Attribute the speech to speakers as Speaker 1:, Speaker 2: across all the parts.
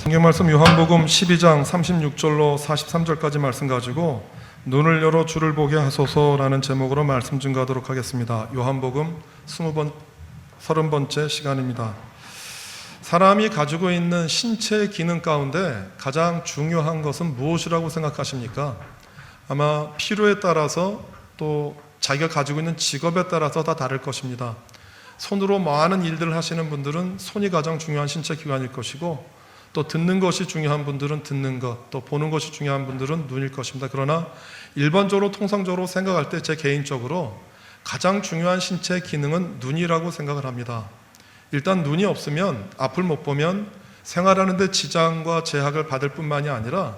Speaker 1: 성경 말씀 요한복음 12장 36절로 43절까지 말씀 가지고 눈을 열어 주를 보게 하소서라는 제목으로 말씀 증거하도록 하겠습니다. 요한복음 30번째 시간입니다. 사람이 가지고 있는 신체 기능 가운데 가장 중요한 것은 무엇이라고 생각하십니까? 아마 필요에 따라서 또 자기가 가지고 있는 직업에 따라서 다 다를 것입니다. 손으로 많은 일들을 하시는 분들은 손이 가장 중요한 신체 기관일 것이고, 또 듣는 것이 중요한 분들은 듣는 것, 또 보는 것이 중요한 분들은 눈일 것입니다. 그러나 일반적으로 통상적으로 생각할 때 제 개인적으로 가장 중요한 신체 기능은 눈이라고 생각을 합니다. 일단 눈이 없으면, 앞을 못 보면 생활하는 데 지장과 제약을 받을 뿐만이 아니라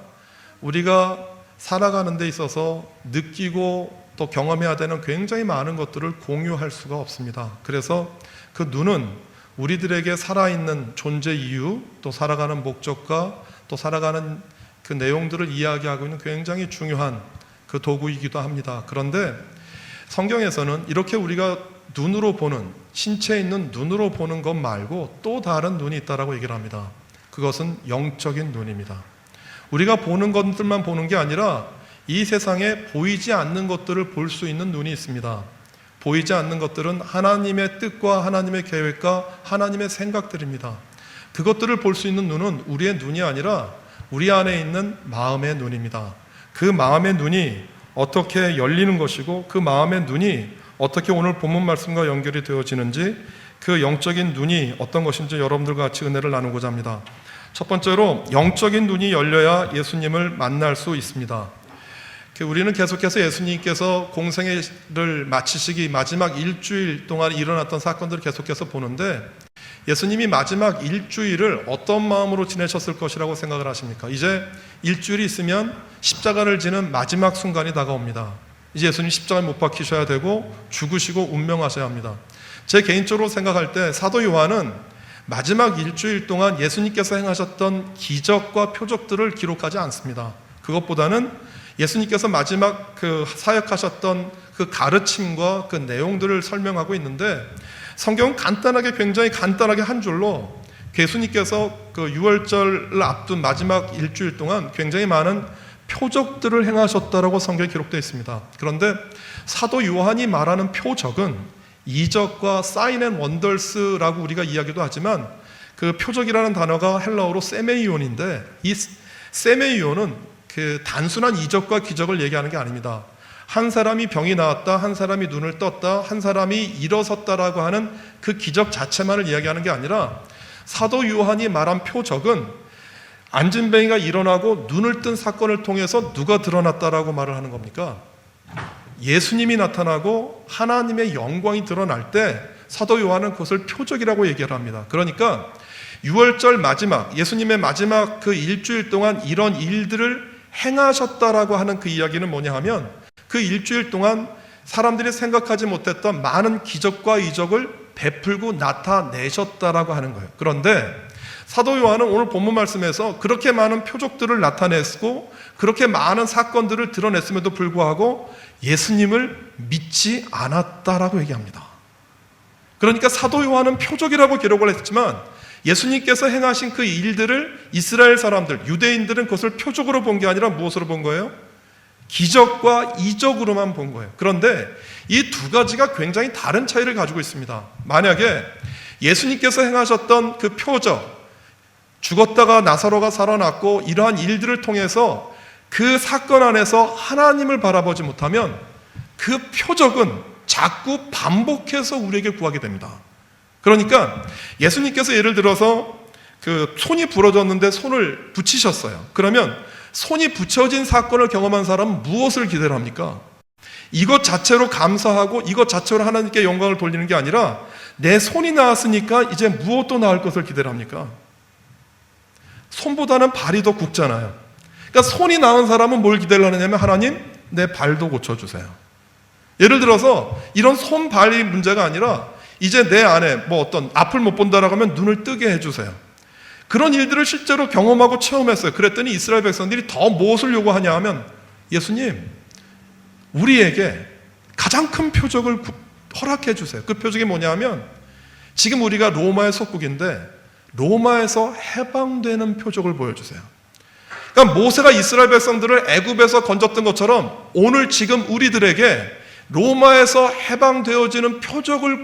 Speaker 1: 우리가 살아가는 데 있어서 느끼고 또 경험해야 되는 굉장히 많은 것들을 공유할 수가 없습니다. 그래서 그 눈은 우리들에게 살아있는 존재 이유, 또 살아가는 목적과 또 살아가는 그 내용들을 이야기하고 있는 굉장히 중요한 그 도구이기도 합니다. 그런데 성경에서는 이렇게 우리가 눈으로 보는, 신체에 있는 눈으로 보는 것 말고 또 다른 눈이 있다고 얘기를 합니다. 그것은 영적인 눈입니다. 우리가 보는 것들만 보는 게 아니라 이 세상에 보이지 않는 것들을 볼 수 있는 눈이 있습니다. 보이지 않는 것들은 하나님의 뜻과 하나님의 계획과 하나님의 생각들입니다. 그것들을 볼 수 있는 눈은 우리의 눈이 아니라 우리 안에 있는 마음의 눈입니다. 그 마음의 눈이 어떻게 열리는 것이고, 그 마음의 눈이 어떻게 오늘 본문 말씀과 연결이 되어지는지, 그 영적인 눈이 어떤 것인지 여러분들과 같이 은혜를 나누고자 합니다. 첫 번째로 영적인 눈이 열려야 예수님을 만날 수 있습니다. 우리는 계속해서 예수님께서 공생애를 마치시기 마지막 일주일 동안 일어났던 사건들을 계속해서 보는데, 예수님이 마지막 일주일을 어떤 마음으로 지내셨을 것이라고 생각을 하십니까? 이제 일주일이 있으면 십자가를 지는 마지막 순간이 다가옵니다. 이제 예수님 십자가에 못 박히셔야 되고 죽으시고 운명하셔야 합니다. 제 개인적으로 생각할 때 사도 요한은 마지막 일주일 동안 예수님께서 행하셨던 기적과 표적들을 기록하지 않습니다. 그것보다는 예수님께서 마지막 그 사역하셨던 그 가르침과 그 내용들을 설명하고 있는데, 성경은 굉장히 간단하게 한 줄로 예수님께서 그 유월절을 앞둔 마지막 일주일 동안 굉장히 많은 표적들을 행하셨다라고 성경에 기록되어 있습니다. 그런데 사도 요한이 말하는 표적은 이적과 사인 앤 원더스라고 우리가 이야기도 하지만, 그 표적이라는 단어가 헬라어로 세메이온인데, 이 세메이온은 그 단순한 이적과 기적을 얘기하는 게 아닙니다. 한 사람이 병이 나았다, 한 사람이 눈을 떴다, 한 사람이 일어섰다라고 하는 그 기적 자체만을 이야기하는 게 아니라, 사도 요한이 말한 표적은 안진뱅이가 일어나고 눈을 뜬 사건을 통해서 누가 드러났다라고 말을 하는 겁니까? 예수님이 나타나고 하나님의 영광이 드러날 때 사도 요한은 그것을 표적이라고 얘기를 합니다. 그러니까 유월절 마지막, 예수님의 마지막 그 일주일 동안 이런 일들을 행하셨다라고 하는 그 이야기는 뭐냐 하면, 그 일주일 동안 사람들이 생각하지 못했던 많은 기적과 이적을 베풀고 나타내셨다라고 하는 거예요. 그런데 사도 요한은 오늘 본문 말씀에서 그렇게 많은 표적들을 나타냈고 그렇게 많은 사건들을 드러냈음에도 불구하고 예수님을 믿지 않았다라고 얘기합니다. 그러니까 사도 요한은 표적이라고 기록을 했지만, 예수님께서 행하신 그 일들을 이스라엘 사람들, 유대인들은 그것을 표적으로 본 게 아니라 무엇으로 본 거예요? 기적과 이적으로만 본 거예요. 그런데 이 두 가지가 굉장히 다른 차이를 가지고 있습니다. 만약에 예수님께서 행하셨던 그 표적, 죽었다가 나사로가 살아났고 이러한 일들을 통해서 그 사건 안에서 하나님을 바라보지 못하면 그 표적은 자꾸 반복해서 우리에게 구하게 됩니다. 그러니까 예수님께서 예를 들어서 그 손이 부러졌는데 손을 붙이셨어요. 그러면 손이 붙여진 사건을 경험한 사람은 무엇을 기대를 합니까? 이것 자체로 감사하고 이것 자체로 하나님께 영광을 돌리는 게 아니라, 내 손이 나았으니까 이제 무엇도 나을 것을 기대를 합니까? 손보다는 발이 더 굵잖아요. 그러니까 손이 나은 사람은 뭘 기대를 하느냐면, 하나님, 내 발도 고쳐주세요. 예를 들어서 이런 손, 발이 문제가 아니라 이제 내 안에 어떤 앞을 못 본다라고 하면 눈을 뜨게 해주세요. 그런 일들을 실제로 경험하고 체험했어요. 그랬더니 이스라엘 백성들이 더 무엇을 요구하냐 하면, 예수님, 우리에게 가장 큰 표적을 허락해 주세요. 그 표적이 뭐냐 하면, 지금 우리가 로마의 속국인데 로마에서 해방되는 표적을 보여주세요. 그러니까 모세가 이스라엘 백성들을 애굽에서 건졌던 것처럼 오늘 지금 우리들에게 로마에서 해방되어지는 표적을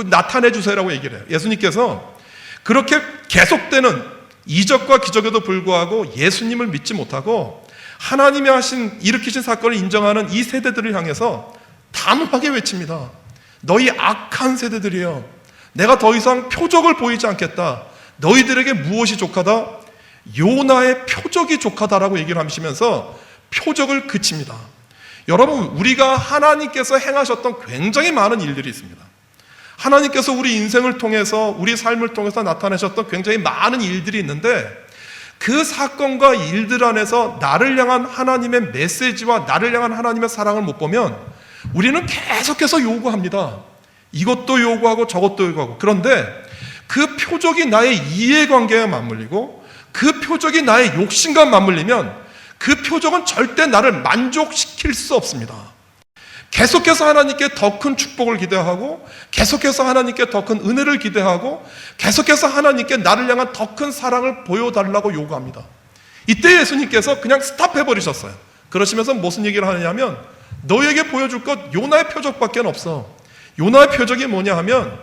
Speaker 1: 나타내 주세요라고 얘기를 해요. 예수님께서 그렇게 계속되는 이적과 기적에도 불구하고 예수님을 믿지 못하고 하나님이 일으키신 사건을 인정하는 이 세대들을 향해서 단호하게 외칩니다. 너희 악한 세대들이여, 내가 더 이상 표적을 보이지 않겠다. 너희들에게 무엇이 족하다? 요나의 표적이 족하다라고 얘기를 하시면서 표적을 그칩니다. 여러분, 우리가 하나님께서 행하셨던 굉장히 많은 일들이 있습니다. 하나님께서 우리 인생을 통해서, 우리 삶을 통해서 나타내셨던 굉장히 많은 일들이 있는데 그 사건과 일들 안에서 나를 향한 하나님의 메시지와 나를 향한 하나님의 사랑을 못 보면 우리는 계속해서 요구합니다. 이것도 요구하고 저것도 요구하고. 그런데 그 표적이 나의 이해관계에 맞물리고 그 표적이 나의 욕심과 맞물리면 그 표적은 절대 나를 만족시킬 수 없습니다. 계속해서 하나님께 더 큰 축복을 기대하고 계속해서 하나님께 더 큰 은혜를 기대하고 계속해서 하나님께 나를 향한 더 큰 사랑을 보여달라고 요구합니다. 이때 예수님께서 그냥 스탑해버리셨어요. 그러시면서 무슨 얘기를 하느냐면 너에게 보여줄 것 요나의 표적밖에 없어. 요나의 표적이 뭐냐 하면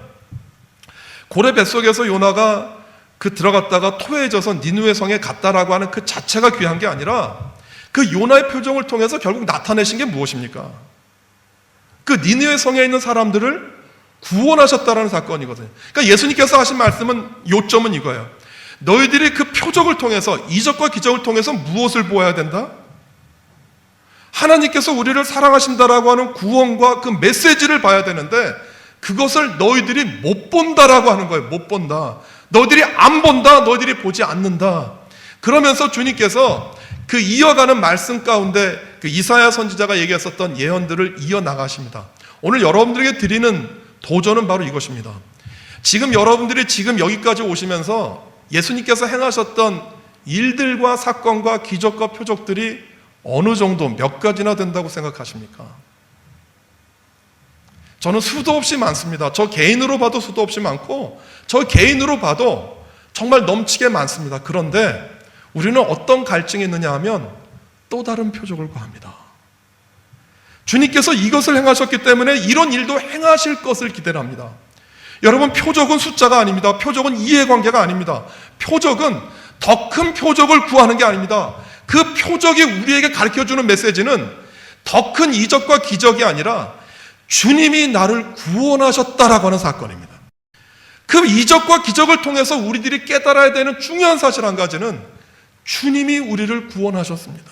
Speaker 1: 고래 뱃속에서 요나가 들어갔다가 토해져서 니느웨 성에 갔다라고 하는 그 자체가 귀한 게 아니라 그 요나의 표정을 통해서 결국 나타내신 게 무엇입니까? 그 니느웨 성에 있는 사람들을 구원하셨다라는 사건이거든요. 그러니까 예수님께서 하신 말씀은 요점은 이거예요. 너희들이 그 표적을 통해서, 이적과 기적을 통해서 무엇을 보아야 된다? 하나님께서 우리를 사랑하신다라고 하는 구원과 그 메시지를 봐야 되는데 그것을 너희들이 못 본다라고 하는 거예요. 못 본다. 너희들이 안 본다. 너희들이 보지 않는다. 그러면서 주님께서 그 이어가는 말씀 가운데 그 이사야 선지자가 얘기했었던 예언들을 이어나가십니다. 오늘 여러분들에게 드리는 도전은 바로 이것입니다. 지금 여러분들이 지금 여기까지 오시면서 예수님께서 행하셨던 일들과 사건과 기적과 표적들이 어느 정도 몇 가지나 된다고 생각하십니까? 저는 수도 없이 많습니다. 저 개인으로 봐도 수도 없이 많고 저 개인으로 봐도 정말 넘치게 많습니다. 그런데 우리는 어떤 갈증이 있느냐 하면 또 다른 표적을 구합니다. 주님께서 이것을 행하셨기 때문에 이런 일도 행하실 것을 기대를 합니다. 여러분, 표적은 숫자가 아닙니다. 표적은 이해관계가 아닙니다. 표적은 더 큰 표적을 구하는 게 아닙니다. 그 표적이 우리에게 가르쳐주는 메시지는 더 큰 이적과 기적이 아니라 주님이 나를 구원하셨다라고 하는 사건입니다. 그 이적과 기적을 통해서 우리들이 깨달아야 되는 중요한 사실 한 가지는 주님이 우리를 구원하셨습니다.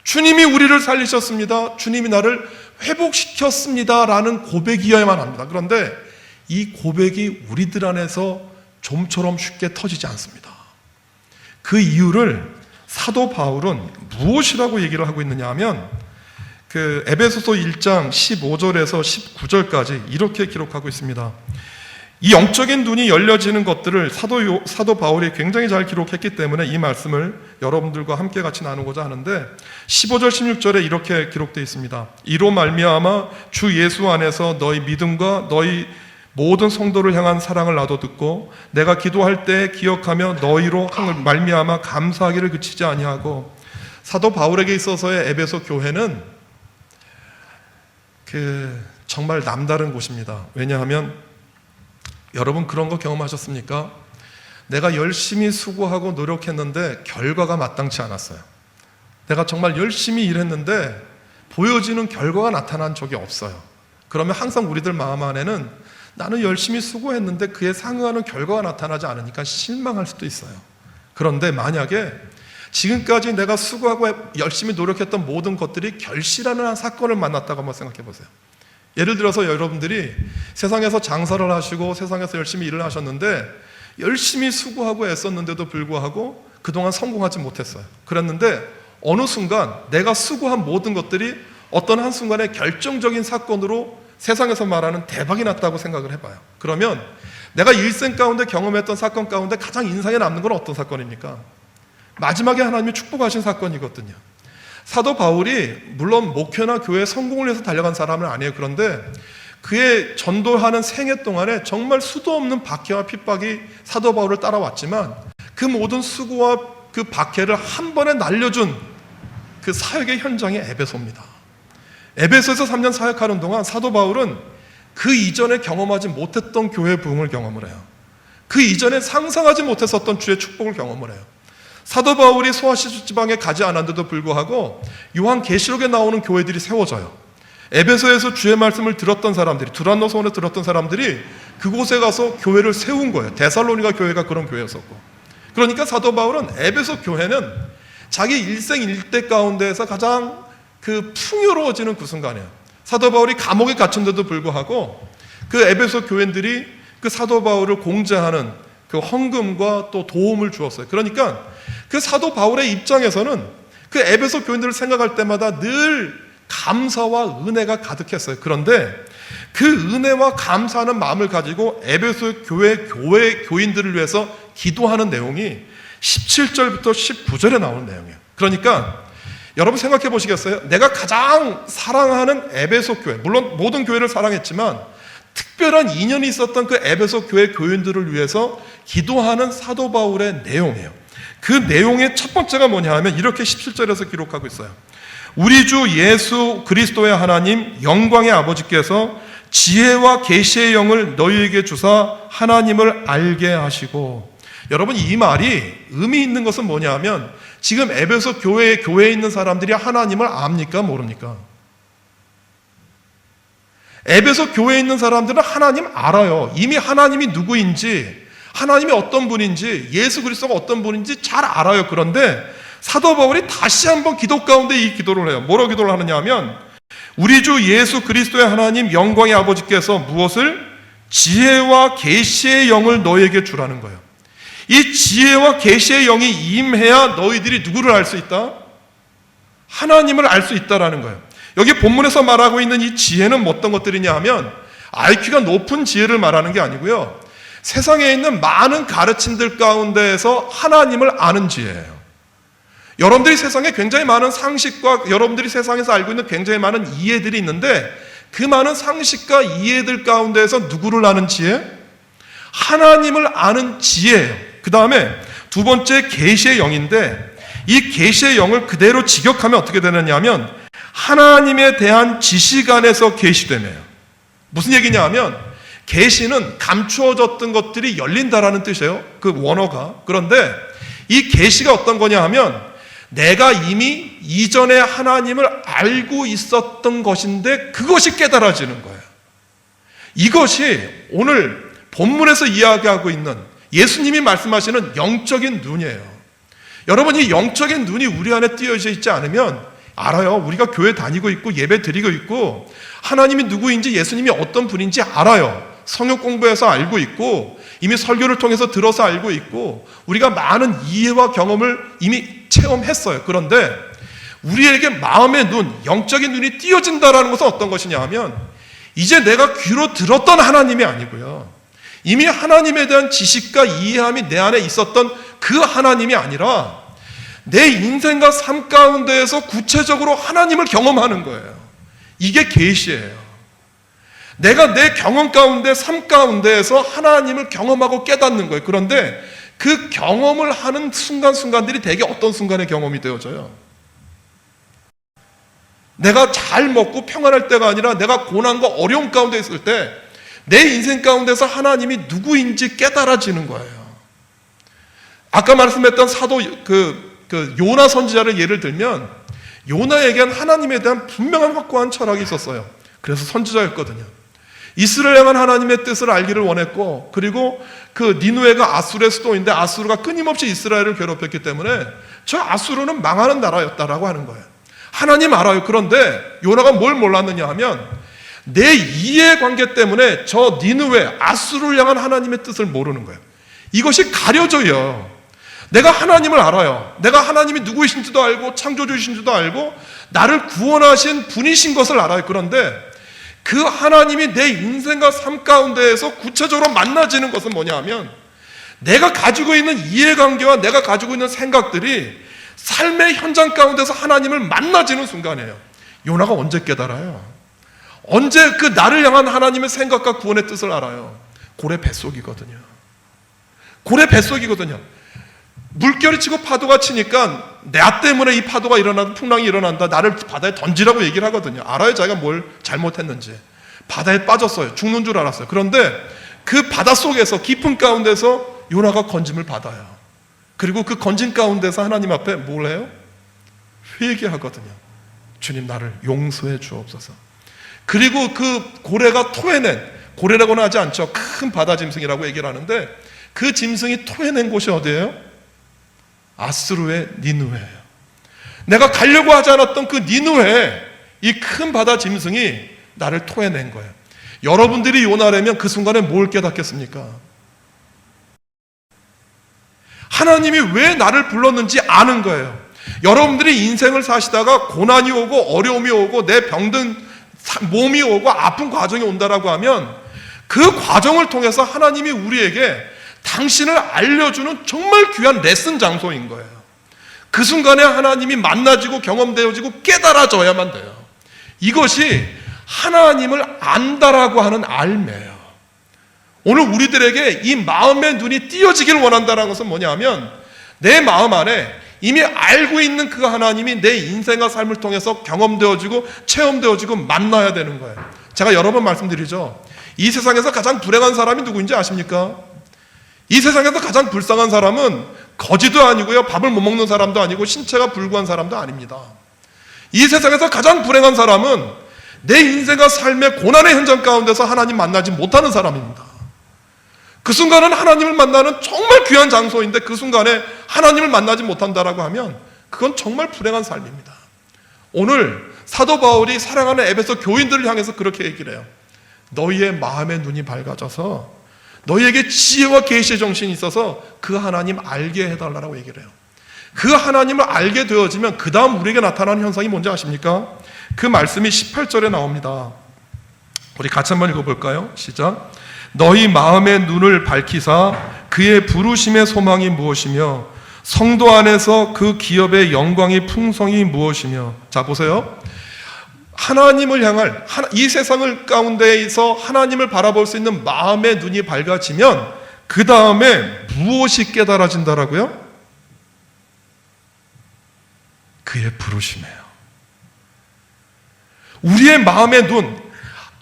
Speaker 1: 주님이 우리를 살리셨습니다. 주님이 나를 회복시켰습니다라는 고백이어야만 합니다. 그런데 이 고백이 우리들 안에서 좀처럼 쉽게 터지지 않습니다. 그 이유를 사도 바울은 무엇이라고 얘기를 하고 있느냐 하면 그 에베소서 1장 15절에서 19절까지 이렇게 기록하고 있습니다. 이 영적인 눈이 열려지는 것들을 사도 바울이 굉장히 잘 기록했기 때문에 이 말씀을 여러분들과 함께 같이 나누고자 하는데 15절 16절에 이렇게 기록되어 있습니다. 이로 말미암아 주 예수 안에서 너희 믿음과 너희 모든 성도를 향한 사랑을 나도 듣고 내가 기도할 때 기억하며 너희로 말미암아 감사하기를 그치지 아니하고. 사도 바울에게 있어서의 에베소 교회는 정말 남다른 곳입니다. 왜냐하면 여러분 그런 거 경험하셨습니까? 내가 열심히 수고하고 노력했는데 결과가 마땅치 않았어요. 내가 정말 열심히 일했는데 보여지는 결과가 나타난 적이 없어요. 그러면 항상 우리들 마음 안에는 나는 열심히 수고했는데 그에 상응하는 결과가 나타나지 않으니까 실망할 수도 있어요. 그런데 만약에 지금까지 내가 수고하고 열심히 노력했던 모든 것들이 결실하는 한 사건을 만났다고 한번 생각해 보세요. 예를 들어서 여러분들이 세상에서 장사를 하시고 세상에서 열심히 일을 하셨는데 열심히 수고하고 애썼는데도 불구하고 그동안 성공하지 못했어요. 그랬는데 어느 순간 내가 수고한 모든 것들이 어떤 한순간에 결정적인 사건으로 세상에서 말하는 대박이 났다고 생각을 해봐요. 그러면 내가 일생 가운데 경험했던 사건 가운데 가장 인상에 남는 건 어떤 사건입니까? 마지막에 하나님이 축복하신 사건이거든요. 사도 바울이 물론 목회나 교회 성공을 위해서 달려간 사람은 아니에요. 그런데 그의 전도하는 생애 동안에 정말 수도 없는 박해와 핍박이 사도 바울을 따라왔지만 그 모든 수고와 그 박해를 한 번에 날려준 그 사역의 현장이 에베소입니다. 에베소에서 3년 사역하는 동안 사도 바울은 그 이전에 경험하지 못했던 교회 부흥을 경험을 해요. 그 이전에 상상하지 못했었던 주의 축복을 경험을 해요. 사도 바울이 소아시아 지방에 가지 않았는데도 불구하고 요한계시록에 나오는 교회들이 세워져요. 에베소에서 주의 말씀을 들었던 사람들이, 두란노 소원을 들었던 사람들이 그곳에 가서 교회를 세운 거예요. 데살로니가 교회가 그런 교회였었고. 그러니까 사도 바울은 에베소 교회는 자기 일생 일대 가운데에서 가장 그 풍요로워지는 그 순간이에요. 사도 바울이 감옥에 갇힌데도 불구하고 그 에베소 교인들이 그 사도 바울을 공제하는 그 헌금과 또 도움을 주었어요. 그러니까 그 사도 바울의 입장에서는 그 에베소 교인들을 생각할 때마다 늘 감사와 은혜가 가득했어요. 그런데 그 은혜와 감사하는 마음을 가지고 에베소 교회 교인들을 위해서 기도하는 내용이 17절부터 19절에 나오는 내용이에요. 그러니까 여러분 생각해 보시겠어요? 내가 가장 사랑하는 에베소 교회, 물론 모든 교회를 사랑했지만 특별한 인연이 있었던 그 에베소 교회 교인들을 위해서 기도하는 사도 바울의 내용이에요. 그 내용의 첫 번째가 뭐냐 하면 이렇게 17절에서 기록하고 있어요. 우리 주 예수 그리스도의 하나님 영광의 아버지께서 지혜와 계시의 영을 너희에게 주사 하나님을 알게 하시고. 여러분, 이 말이 의미 있는 것은 뭐냐 하면 지금 에베소 교회에 있는 사람들이 하나님을 압니까 모릅니까? 에베소 교회에 있는 사람들은 하나님 알아요. 이미 하나님이 누구인지, 하나님이 어떤 분인지, 예수 그리스도가 어떤 분인지 잘 알아요. 그런데 사도 바울이 다시 한번 기도 가운데 이 기도를 해요. 뭐라고 기도를 하느냐 하면 우리 주 예수 그리스도의 하나님 영광의 아버지께서 무엇을? 지혜와 계시의 영을 너희에게 주라는 거예요. 이 지혜와 계시의 영이 임해야 너희들이 누구를 알 수 있다? 하나님을 알 수 있다라는 거예요. 여기 본문에서 말하고 있는 이 지혜는 어떤 것들이냐 하면 IQ가 높은 지혜를 말하는 게 아니고요, 세상에 있는 많은 가르침들 가운데에서 하나님을 아는 지혜예요. 여러분들이 세상에 굉장히 많은 상식과 여러분들이 세상에서 알고 있는 굉장히 많은 이해들이 있는데 그 많은 상식과 이해들 가운데에서 누구를 아는 지혜? 하나님을 아는 지혜예요. 그 다음에 두 번째 계시의 영인데 이 계시의 영을 그대로 직역하면 어떻게 되느냐 하면 하나님에 대한 지식 안에서 계시되네요. 무슨 얘기냐 하면 계시는 감추어졌던 것들이 열린다라는 뜻이에요. 그 원어가. 그런데 이 계시가 어떤 거냐 하면 내가 이미 이전에 하나님을 알고 있었던 것인데 그것이 깨달아지는 거예요. 이것이 오늘 본문에서 이야기하고 있는 예수님이 말씀하시는 영적인 눈이에요. 여러분, 이 영적인 눈이 우리 안에 띄어져 있지 않으면 알아요. 우리가 교회 다니고 있고 예배 드리고 있고 하나님이 누구인지 예수님이 어떤 분인지 알아요. 성역 공부해서 알고 있고 이미 설교를 통해서 들어서 알고 있고 우리가 많은 이해와 경험을 이미 체험했어요. 그런데 우리에게 마음의 눈, 영적인 눈이 띄어진다는 것은 어떤 것이냐 하면 이제 내가 귀로 들었던 하나님이 아니고요, 이미 하나님에 대한 지식과 이해함이 내 안에 있었던 그 하나님이 아니라 내 인생과 삶 가운데에서 구체적으로 하나님을 경험하는 거예요. 이게 계시예요. 내가 내 경험 가운데, 삶 가운데에서 하나님을 경험하고 깨닫는 거예요. 그런데 그 경험을 하는 순간순간들이 대개 어떤 순간의 경험이 되어져요? 내가 잘 먹고 평안할 때가 아니라 내가 고난과 어려움 가운데 있을 때 내 인생 가운데서 하나님이 누구인지 깨달아지는 거예요. 아까 말씀했던 사도 요나 선지자를 예를 들면 요나에겐 하나님에 대한 분명한 확고한 철학이 있었어요. 그래서 선지자였거든요. 이스라엘 향한 하나님의 뜻을 알기를 원했고, 그리고 그 니누에가 아수르의 수도인데 아수르가 끊임없이 이스라엘을 괴롭혔기 때문에 저 아수르는 망하는 나라였다라고 하는 거예요. 하나님 알아요. 그런데 요나가 뭘 몰랐느냐 하면 내 이해관계 때문에 저 니누에 아수르를 향한 하나님의 뜻을 모르는 거예요. 이것이 가려져요. 내가 하나님을 알아요. 내가 하나님이 누구이신지도 알고 창조주이신지도 알고 나를 구원하신 분이신 것을 알아요. 그런데 그 하나님이 내 인생과 삶 가운데에서 구체적으로 만나지는 것은 뭐냐 하면 내가 가지고 있는 이해관계와 내가 가지고 있는 생각들이 삶의 현장 가운데서 하나님을 만나지는 순간이에요. 요나가 언제 깨달아요? 언제 그 나를 향한 하나님의 생각과 구원의 뜻을 알아요? 고래 뱃속이거든요. 고래 뱃속이거든요. 물결이 치고 파도가 치니까 나 때문에 이 파도가 일어난다, 풍랑이 일어난다, 나를 바다에 던지라고 얘기를 하거든요. 알아요, 자기가 뭘 잘못했는지. 바다에 빠졌어요. 죽는 줄 알았어요. 그런데 그 바다 속에서, 깊은 가운데서 요나가 건짐을 받아요. 그리고 그 건짐 가운데서 하나님 앞에 뭘 해요? 회개하거든요. 주님, 나를 용서해 주옵소서. 그리고 그 고래가 토해낸, 고래라고는 하지 않죠. 큰 바다 짐승이라고 얘기를 하는데, 그 짐승이 토해낸 곳이 어디예요? 아스루의 니느웨예요. 내가 가려고 하지 않았던 그 니느웨, 이 큰 바다 짐승이 나를 토해낸 거예요. 여러분들이 요나라면 그 순간에 뭘 깨닫겠습니까? 하나님이 왜 나를 불렀는지 아는 거예요. 여러분들이 인생을 사시다가 고난이 오고 어려움이 오고 내 병든 몸이 오고 아픈 과정이 온다라고 하면 그 과정을 통해서 하나님이 우리에게 당신을 알려주는 정말 귀한 레슨 장소인 거예요. 그 순간에 하나님이 만나지고 경험되어지고 깨달아져야만 돼요. 이것이 하나님을 안다라고 하는 알매예요. 오늘 우리들에게 이 마음의 눈이 띄어지길 원한다는 것은 뭐냐면, 내 마음 안에 이미 알고 있는 그 하나님이 내 인생과 삶을 통해서 경험되어지고 체험되어지고 만나야 되는 거예요. 제가 여러 번 말씀드리죠. 이 세상에서 가장 불행한 사람이 누구인지 아십니까? 이 세상에서 가장 불쌍한 사람은 거지도 아니고요, 밥을 못 먹는 사람도 아니고 신체가 불구한 사람도 아닙니다. 이 세상에서 가장 불행한 사람은 내 인생과 삶의 고난의 현장 가운데서 하나님 만나지 못하는 사람입니다. 그 순간은 하나님을 만나는 정말 귀한 장소인데 그 순간에 하나님을 만나지 못한다라고 하면 그건 정말 불행한 삶입니다. 오늘 사도 바울이 사랑하는 에베소 교인들을 향해서 그렇게 얘기를 해요. 너희의 마음의 눈이 밝아져서 너희에게 지혜와 계시의 정신이 있어서 그 하나님 알게 해달라고 얘기를 해요. 그 하나님을 알게 되어지면 그 다음 우리에게 나타나는 현상이 뭔지 아십니까? 그 말씀이 18절에 나옵니다. 우리 같이 한번 읽어볼까요? 시작. 너희 마음의 눈을 밝히사 그의 부르심의 소망이 무엇이며 성도 안에서 그 기업의 영광이 풍성이 무엇이며. 자, 보세요. 하나님을 향할, 이 세상을 가운데에서 하나님을 바라볼 수 있는 마음의 눈이 밝아지면 그 다음에 무엇이 깨달아진다라고요? 그의 부르심이에요. 우리의 마음의 눈,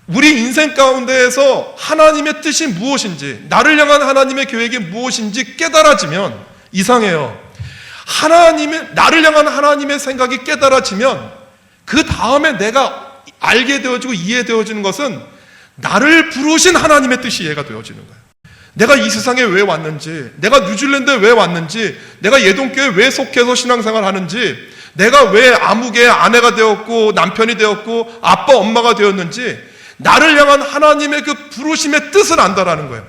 Speaker 1: 우리 인생 가운데에서 하나님의 뜻이 무엇인지, 나를 향한 하나님의 계획이 무엇인지 깨달아지면 이상해요. 나를 향한 하나님의 생각이 깨달아지면 그 다음에 내가 알게 되어지고 이해되어지는 것은 나를 부르신 하나님의 뜻이 이해가 되어지는 거예요. 내가 이 세상에 왜 왔는지, 내가 뉴질랜드에 왜 왔는지, 내가 예동교회에 왜 속해서 신앙생활 하는지, 내가 왜 아무개의 아내가 되었고 남편이 되었고 아빠 엄마가 되었는지, 나를 향한 하나님의 그 부르심의 뜻을 안다라는 거예요.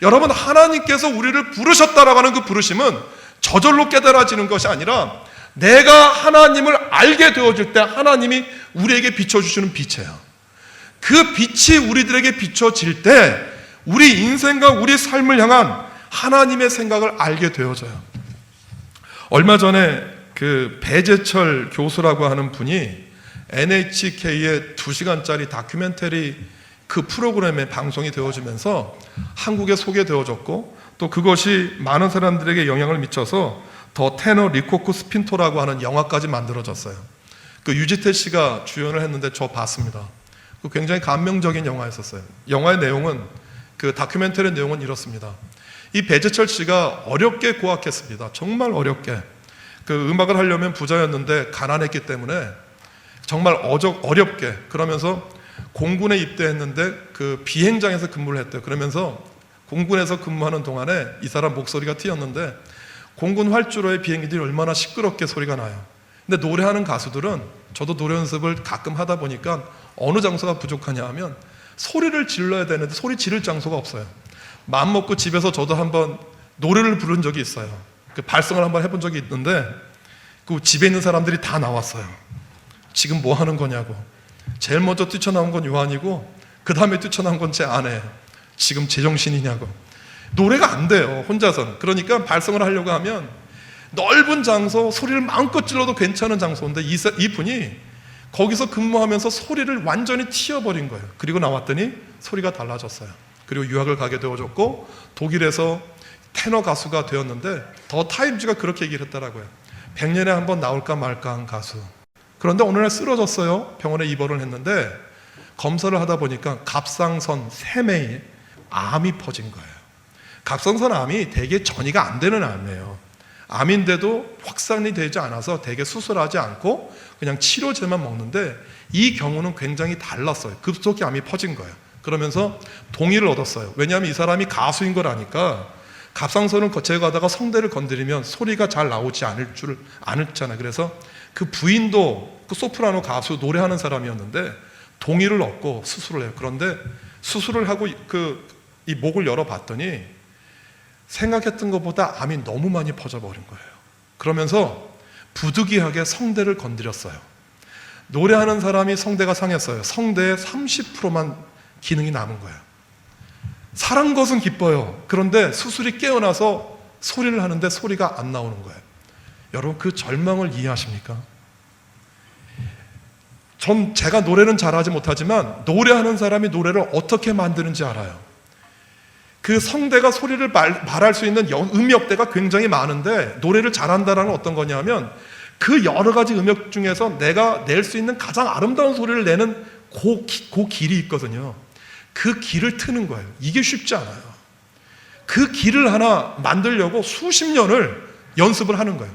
Speaker 1: 여러분, 하나님께서 우리를 부르셨다라고 하는 그 부르심은 저절로 깨달아지는 것이 아니라 내가 하나님을 알게 되어질 때 하나님이 우리에게 비춰주시는 빛이에요. 그 빛이 우리들에게 비춰질 때 우리 인생과 우리 삶을 향한 하나님의 생각을 알게 되어져요. 얼마 전에 그 배재철 교수라고 하는 분이 NHK의 2시간짜리 다큐멘터리 그 프로그램에 방송이 되어지면서 한국에 소개되어졌고, 또 그것이 많은 사람들에게 영향을 미쳐서 더 테너 리코크 스핀토라고 하는 영화까지 만들어졌어요. 그 유지태 씨가 주연을 했는데 저 봤습니다. 그 굉장히 감명적인 영화였었어요. 영화의 내용은, 그 다큐멘터리 내용은 이렇습니다. 이 배재철 씨가 어렵게 고학했습니다. 정말 어렵게. 그 음악을 하려면 부자였는데 가난했기 때문에 정말 어렵게, 그러면서 공군에 입대했는데 그 비행장에서 근무를 했대요. 그러면서 공군에서 근무하는 동안에 이 사람 목소리가 튀었는데 공군 활주로의 비행기들이 얼마나 시끄럽게 소리가 나요. 근데 노래하는 가수들은, 저도 노래 연습을 가끔 하다 보니까 어느 장소가 부족하냐 하면 소리를 질러야 되는데 소리 지를 장소가 없어요. 마음 먹고 집에서 저도 한번 노래를 부른 적이 있어요. 그 발성을 한번 해본 적이 있는데 그 집에 있는 사람들이 다 나왔어요. 지금 뭐 하는 거냐고. 제일 먼저 뛰쳐나온 건 요한이고 그 다음에 뛰쳐나온 건 제 아내. 지금 제정신이냐고. 노래가 안 돼요, 혼자서는. 그러니까 발성을 하려고 하면 넓은 장소, 소리를 마음껏 질러도 괜찮은 장소인데 이 분이 거기서 근무하면서 소리를 완전히 튀어버린 거예요. 그리고 나왔더니 소리가 달라졌어요. 그리고 유학을 가게 되어졌고 독일에서 테너 가수가 되었는데 더 타임즈가 그렇게 얘기를 했더라고요. 100년에 한 번 나올까 말까 한 가수. 그런데 어느 날 쓰러졌어요. 병원에 입원을 했는데 검사를 하다 보니까 갑상선 세매에 암이 퍼진 거예요. 갑상선 암이 되게 전이가 안 되는 암이에요. 암인데도 확산이 되지 않아서 되게 수술하지 않고 그냥 치료제만 먹는데 이 경우는 굉장히 달랐어요. 급속히 암이 퍼진 거예요. 그러면서 동의를 얻었어요. 왜냐하면 이 사람이 가수인 걸 아니까 갑상선을 제거하다가 성대를 건드리면 소리가 잘 나오지 않았잖아요. 그래서 그 부인도 그 소프라노 가수 노래하는 사람이었는데 동의를 얻고 수술을 해요. 그런데 수술을 하고 이 목을 열어봤더니 생각했던 것보다 암이 너무 많이 퍼져버린 거예요. 그러면서 부득이하게 성대를 건드렸어요. 노래하는 사람이 성대가 상했어요. 성대의 30%만 기능이 남은 거예요. 사란 것은 기뻐요. 그런데 수술이 깨어나서 소리를 하는데 소리가 안 나오는 거예요. 여러분 그 절망을 이해하십니까? 제가 노래는 잘하지 못하지만 노래하는 사람이 노래를 어떻게 만드는지 알아요. 그 성대가 소리를 말할 수 있는 음역대가 굉장히 많은데 노래를 잘한다는 어떤 거냐면 그 여러 가지 음역 중에서 내가 낼 수 있는 가장 아름다운 소리를 내는 그 길이 있거든요. 그 길을 트는 거예요. 이게 쉽지 않아요. 그 길을 하나 만들려고 수십 년을 연습을 하는 거예요.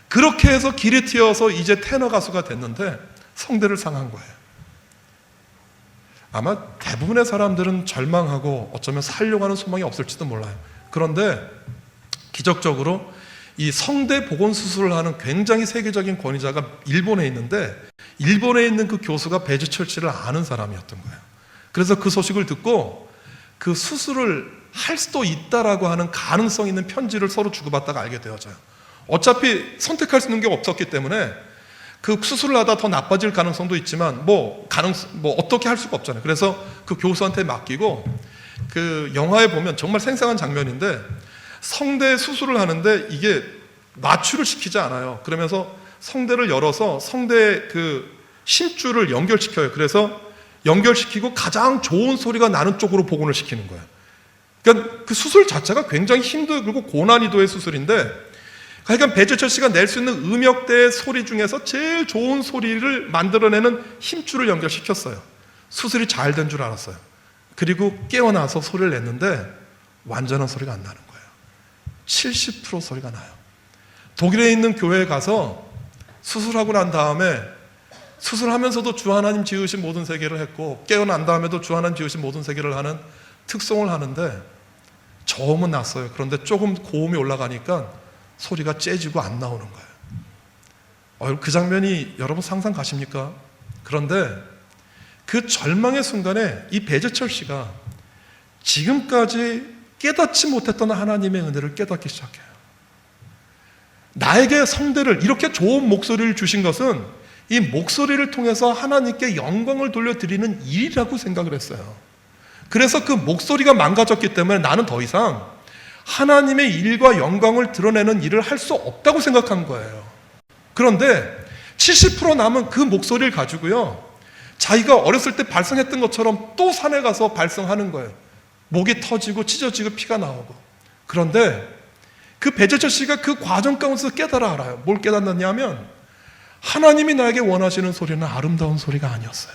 Speaker 1: 그렇게 해서 길이 튀어서 이제 테너 가수가 됐는데 성대를 상한 거예요. 아마 대부분의 사람들은 절망하고 어쩌면 살려고 하는 소망이 없을지도 몰라요. 그런데 기적적으로 이 성대 복원 수술을 하는 굉장히 세계적인 권위자가 일본에 있는데 일본에 있는 그 교수가 배즈철치를 아는 사람이었던 거예요. 그래서 그 소식을 듣고 그 수술을 할 수도 있다라고 하는 가능성 있는 편지를 서로 주고받다가 알게 되어져요. 어차피 선택할 수 있는 게 없었기 때문에 그 수술을 하다 더 나빠질 가능성도 있지만 어떻게 할 수가 없잖아요. 그래서 그 교수한테 맡기고 그 영화에 보면 정말 생생한 장면인데 성대 수술을 하는데 이게 마취를 시키지 않아요. 그러면서 성대를 열어서 성대 그 심줄을 연결시켜요. 그래서 연결시키고 가장 좋은 소리가 나는 쪽으로 복원을 시키는 거예요. 그러니까 그 수술 자체가 굉장히 힘들고 고난이도의 수술인데 그러니까 배재철 씨가 낼 수 있는 음역대의 소리 중에서 제일 좋은 소리를 만들어내는 힘줄을 연결시켰어요. 수술이 잘 된 줄 알았어요. 그리고 깨어나서 소리를 냈는데 완전한 소리가 안 나는 거예요. 70% 소리가 나요. 독일에 있는 교회에 가서 수술하고 난 다음에 수술하면서도 주 하나님 지으신 모든 세계를 했고 깨어난 다음에도 주 하나님 지으신 모든 세계를 하는 특송을 하는데 저음은 났어요. 그런데 조금 고음이 올라가니까 소리가 째지고 안 나오는 거예요. 그 장면이 여러분 상상 가십니까? 그런데 그 절망의 순간에 이 배재철 씨가 지금까지 깨닫지 못했던 하나님의 은혜를 깨닫기 시작해요. 나에게 성대를 이렇게 좋은 목소리를 주신 것은 이 목소리를 통해서 하나님께 영광을 돌려드리는 일이라고 생각을 했어요. 그래서 그 목소리가 망가졌기 때문에 나는 더 이상 하나님의 일과 영광을 드러내는 일을 할 수 없다고 생각한 거예요. 그런데 70% 남은 그 목소리를 가지고요, 자기가 어렸을 때 발성했던 것처럼 또 산에 가서 발성하는 거예요. 목이 터지고 찢어지고 피가 나오고. 그런데 그 배재철 씨가 그 과정 가운데서 깨달아 알아요. 뭘 깨닫느냐면 하나님이 나에게 원하시는 소리는 아름다운 소리가 아니었어요.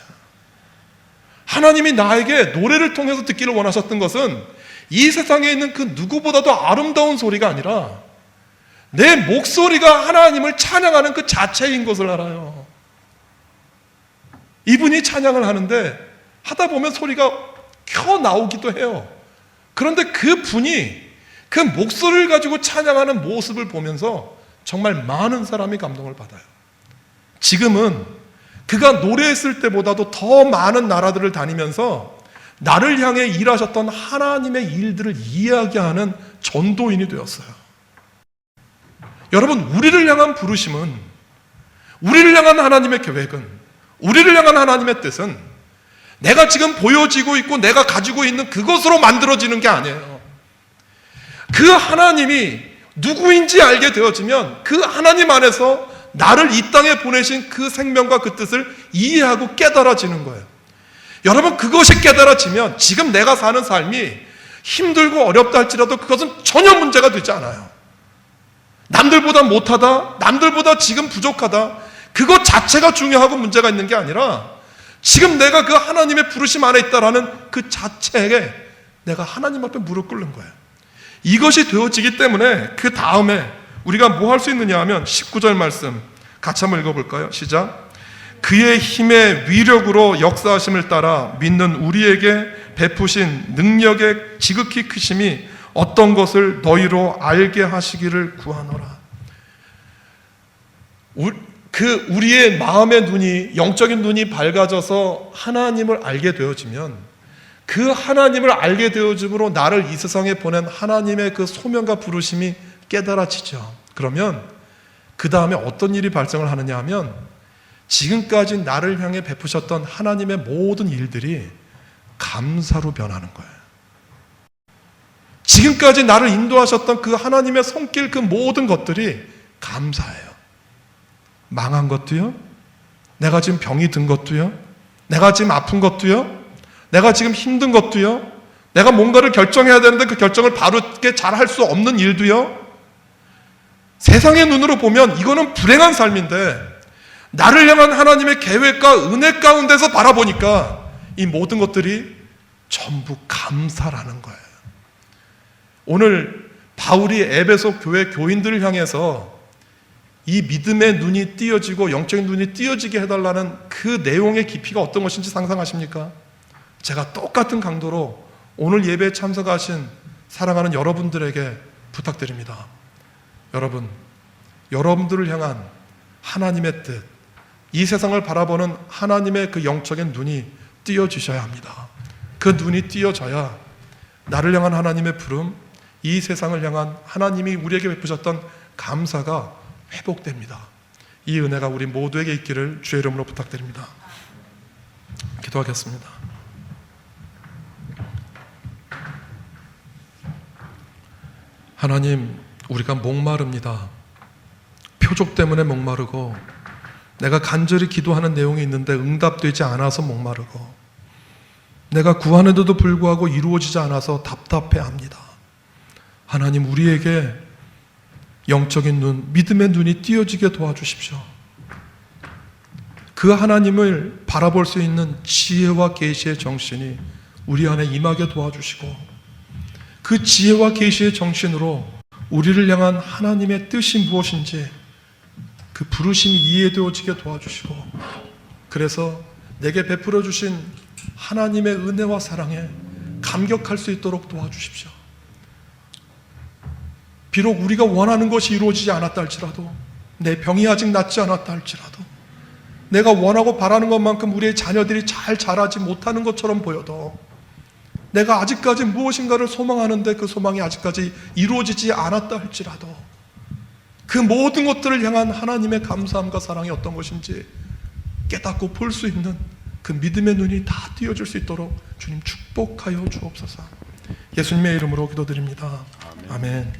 Speaker 1: 하나님이 나에게 노래를 통해서 듣기를 원하셨던 것은 이 세상에 있는 그 누구보다도 아름다운 소리가 아니라 내 목소리가 하나님을 찬양하는 그 자체인 것을 알아요. 이분이 찬양을 하는데 하다 보면 소리가 켜 나오기도 해요. 그런데 그 분이 그 목소리를 가지고 찬양하는 모습을 보면서 정말 많은 사람이 감동을 받아요. 지금은 그가 노래했을 때보다도 더 많은 나라들을 다니면서 나를 향해 일하셨던 하나님의 일들을 이야기하는 전도인이 되었어요. 여러분, 우리를 향한 부르심은, 우리를 향한 하나님의 계획은, 우리를 향한 하나님의 뜻은 내가 지금 보여지고 있고 내가 가지고 있는 그것으로 만들어지는 게 아니에요. 그 하나님이 누구인지 알게 되어지면 그 하나님 안에서 나를 이 땅에 보내신 그 생명과 그 뜻을 이해하고 깨달아지는 거예요. 여러분, 그것이 깨달아지면 지금 내가 사는 삶이 힘들고 어렵다 할지라도 그것은 전혀 문제가 되지 않아요. 남들보다 못하다, 남들보다 지금 부족하다, 그것 자체가 중요하고 문제가 있는 게 아니라 지금 내가 그 하나님의 부르심 안에 있다라는 그 자체에 내가 하나님 앞에 무릎 꿇는 거예요. 이것이 되어지기 때문에 그 다음에 우리가 뭐 할 수 있느냐 하면 19절 말씀 같이 한번 읽어볼까요? 시작. 그의 힘의 위력으로 역사하심을 따라 믿는 우리에게 베푸신 능력의 지극히 크심이 어떤 것을 너희로 알게 하시기를 구하노라. 우리의 마음의 눈이, 영적인 눈이 밝아져서 하나님을 알게 되어지면 그 하나님을 알게 되어짐으로 나를 이 세상에 보낸 하나님의 그 소명과 부르심이 깨달아지죠. 그러면 그 다음에 어떤 일이 발생을 하느냐 하면 지금까지 나를 향해 베푸셨던 하나님의 모든 일들이 감사로 변하는 거예요. 지금까지 나를 인도하셨던 그 하나님의 손길, 그 모든 것들이 감사해요. 망한 것도요, 내가 지금 병이 든 것도요, 내가 지금 아픈 것도요, 내가 지금 힘든 것도요, 내가 뭔가를 결정해야 되는데 그 결정을 바르게 잘 할 수 없는 일도요, 세상의 눈으로 보면 이거는 불행한 삶인데 나를 향한 하나님의 계획과 은혜 가운데서 바라보니까 이 모든 것들이 전부 감사라는 거예요. 오늘 바울이 에베소 교회 교인들을 향해서 이 믿음의 눈이 띄어지고 영적인 눈이 띄어지게 해달라는 그 내용의 깊이가 어떤 것인지 상상하십니까? 제가 똑같은 강도로 오늘 예배에 참석하신 사랑하는 여러분들에게 부탁드립니다. 여러분, 여러분들을 향한 하나님의 뜻, 이 세상을 바라보는 하나님의 그 영적인 눈이 띄어지셔야 합니다. 그 눈이 띄어져야 나를 향한 하나님의 부름, 이 세상을 향한 하나님이 우리에게 베푸셨던 감사가 회복됩니다. 이 은혜가 우리 모두에게 있기를 주의 이름으로 부탁드립니다. 기도하겠습니다. 하나님, 우리가 목마릅니다. 표적 때문에 목마르고 내가 간절히 기도하는 내용이 있는데 응답되지 않아서 목마르고 내가 구하는데도 불구하고 이루어지지 않아서 답답해합니다. 하나님, 우리에게 영적인 눈, 믿음의 눈이 띄어지게 도와주십시오. 그 하나님을 바라볼 수 있는 지혜와 계시의 정신이 우리 안에 임하게 도와주시고 그 지혜와 계시의 정신으로 우리를 향한 하나님의 뜻이 무엇인지 그 부르심이 이해되어지게 도와주시고 그래서 내게 베풀어 주신 하나님의 은혜와 사랑에 감격할 수 있도록 도와주십시오. 비록 우리가 원하는 것이 이루어지지 않았다 할지라도, 내 병이 아직 낫지 않았다 할지라도, 내가 원하고 바라는 것만큼 우리의 자녀들이 잘 자라지 못하는 것처럼 보여도 내가 아직까지 무엇인가를 소망하는데 그 소망이 아직까지 이루어지지 않았다 할지라도 그 모든 것들을 향한 하나님의 감사함과 사랑이 어떤 것인지 깨닫고 볼 수 있는 그 믿음의 눈이 다 띄어질 수 있도록 주님 축복하여 주옵소서. 예수님의 이름으로 기도드립니다. 아멘.